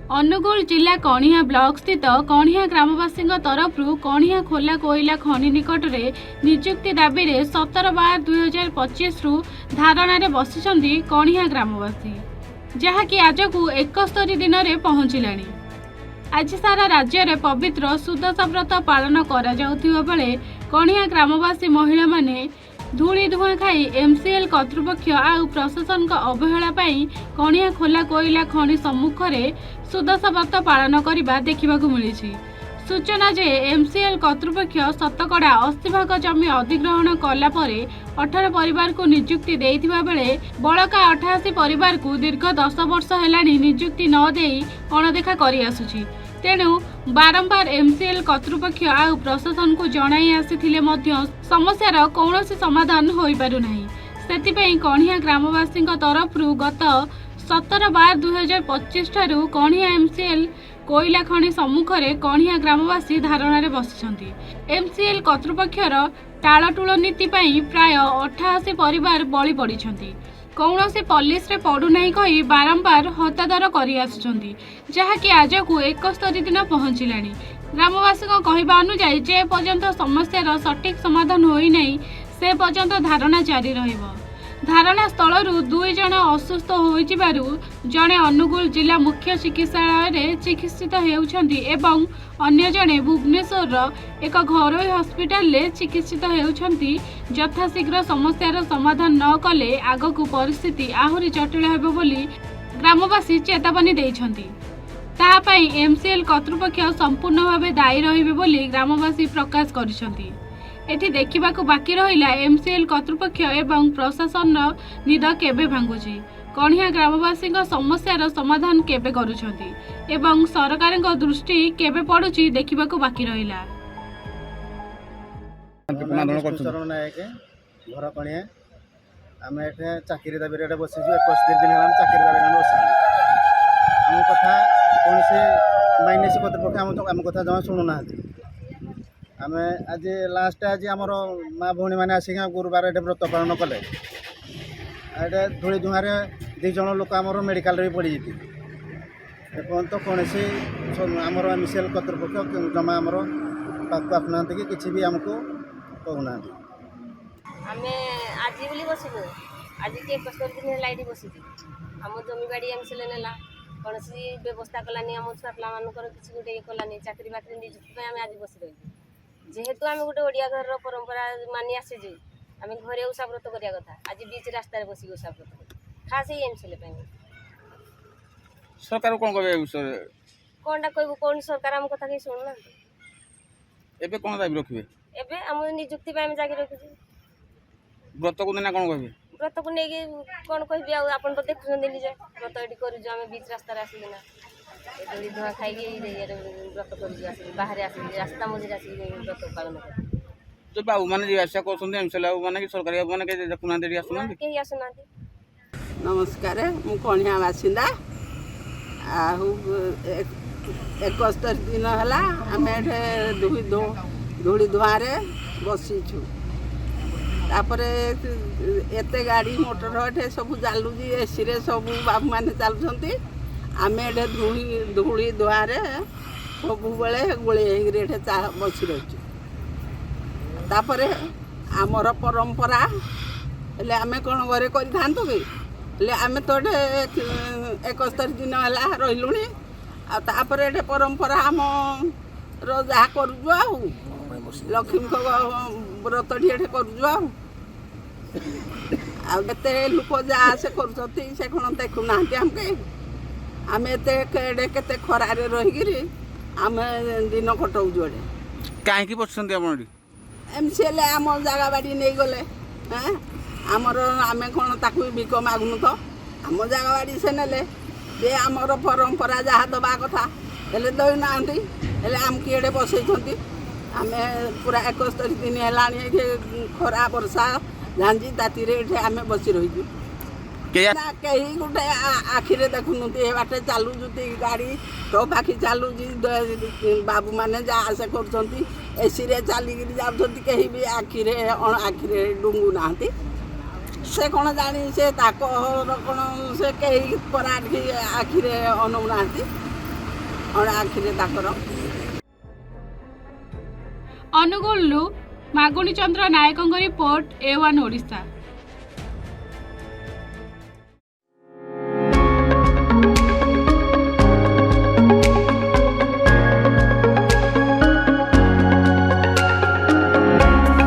अनुगुल जिला कणिया ब्लॉक स्थित कणिया ग्रामवासी तरफ कणिया खोला कोईला खनि निकट में निजुक्ति दाबी 17/12/2025 रु धारणा बसी कणिया ग्रामवासी जहाँकि आज को 71 दिन में पहुँचला। आज सारा राज्य में पवित्र सुदशा व्रत पालन करा जाउथिबा बेले कणिया ग्रामवासी महिला माने धूली धुआं खाई एमसीएल कर्तृपक्ष आउ प्रशासन अवहेला कणिया खोला कोईला खनि सम्मुख में सुदशा व्रत पालन करने देखा मिली। सूचना जे एमसीएल कर्तृपक्ष शतकड़ा 80 भाग जमी अधिग्रहण कला 18 परिवार को निजुक्ति देइथिबा बेले बड़का 88 परिवार को दीर्घ 10 वर्ष हेलानी निजुक्ति न देई अणदेखा करि आसुछि। तेणु बारंबार एमसीएल कर्तृपक्ष आउ प्रशासन को जणाई आसीथिले मध्य समस्यार कौनसी समाधान होई पारु नाही। सेतिपई कणिया ग्रामवासी तरफ गत 17/12/2025 ठारू कणिया एमसीएल कोईला खनि सम्मुख में कणिया ग्रामवासी धारणा बसी एमसीएल कर्तृपक्षर टालटुल नीति प्राय 88 परिवार बलि पड़ी कौन से पलिस रे पड़ुना कही बारंबार हतादर करकि आज को 71 दिन पहुँचला। ग्रामवासी कहवा अनुଯାयी जे पर्यंत समस्यार सठिक समाधान होना से पर्यंत धारणा जारी रहिबो। धारणा स्थल 2 जन असुस्थ होइजिबारु जणे अनुगुल जिला मुख्य चिकित्सालय चिकित्सित हेउछन्ति एवं अन्य जणे भुवनेश्वर एक घरोई हस्पिटाल रे चिकित्सित हेउछन्ति। यथाशीघ्र समस्यार समाधान न कले आगकू परिस्थिति आहुरी जटिल हेबो बोली ग्रामवासी चेतावनी दैछन्ति। ताहापई एमसीएल कर्तृपक्ष संपूर्ण भावे दायी रहिबे बोली ग्रामवासी प्रकाश करिसन्ति। एठी देखा बाकी रहा एमसीएल कर्तृपक्ष एवं प्रशासन निद केबे भांगुची, कणिया ग्रामवासी समस्यार समाधान केबे करुछंती एवं सरकार दृष्टि केबे पड़ुची देखा बाकी रहा। घर कणिया आम चाकरी दाबी बस 71 दिन चाकरी दाबी बस आम कथा कौन से माइनस कर्तृपक्ष आम कथा जमा शुणुना। आम आज लास्ट आज आमर माँ भौणी मैंने आसिक गुरुवार ये व्रत पालन कले। ये धूली धुआं 2 जन लोक आमर मेडिकल भी पड़ जाती एपर्त कौन से आमर एमसीएल कर्तृपक्ष जमा आमर पाक आसुना कि किसी भी आमको कहूना। आम आज बोली बसलु आज के 71 दिन लाइट बसी आम जमी बाड़ी एमसीएल नेला कौन व्यवस्था कलानी आम छुआ पिला किसी गोटे कलानी चाकरी बाकरी निजुक्ति आम आज बस रही जेहेतु आम गोटे ओडिया घर परंपरा मानि आसीजे आम घरे ओषा व्रत करिया कथा आज बीच रास्ता बस ओषा व्रत खास ही एमसीएल सरकार कौन कह कौनटा कहबू कौन सरकार आम कथा कहीं शुणुना। एबे कौन दाबी रखिबे एबे आम निजुक्ति आम जागी रखुचे व्रत को दिन कौन कहबे व्रत को लेकिन कौन कहबी आपन तो देखुछन निजे व्रत एडी करू आम बीच रास्ता आसिना धूली धुआं खाई व्रत कर बाहर आस रास्ता मझे आस व्रत पालन कर जो बाबू मैंने आशा कर एमसीएल बाबू मैंने सरकारी बाबू मैंने देखुना कहीं आसुना। नमस्कार मु कणिया बासिंदा आहु 71 दिन है आम धूली धुआं बसीचु तापरे एते गाड़ी मोटर एटे सब चलुची एसी रे सब बाबू मैंने चलुंट आम ये धूली धुआं सब बेले गोले बसी रही तापरे आमर परंपरा हेले आमे कौन घरे कि आम तो 71 दिन है रही तापरे ये परंपरा आम जहाँ करुचु आउ लक्ष्मी व्रत ये करुचु आते लोक जहाँ से कर कौन देखुना आमके आम एते केते खरारे रहीकि आम दिन कटाऊँ एडे कहीं बसुँच एमसीएल आम जगह बाड़ी नहीं गले आमर आम कौन ताक बिक मागुनु तो आम जगह बाड़ी से नेले जे आमर परंपरा जहाँ दबा कथा हेले दईना आम किए बसई आम पूरा 71 दिन है खरा वर्षा झांझी ताती आम बसी रही कहीं गोटे आखिरे देखुन बाटे चलुची गाड़ी तो पाखी चलुची बाबू मैंने जहाँ आशा कर एसी रे चलिक जाऊँ कहीं भी आखिरे आखिरे डुंगु ना से कौन जानी से कौन से कहीं पराठी आखिरे अनौना ଅଣା ଆଖିରେ ତାଙ୍କର। ଅନୁଗୁଳରୁ ମାଗୁଣୀ ଚନ୍ଦ୍ର ନାୟକଙ୍କ ରିପୋର୍ଟ A1 ଓଡ଼ିଶା।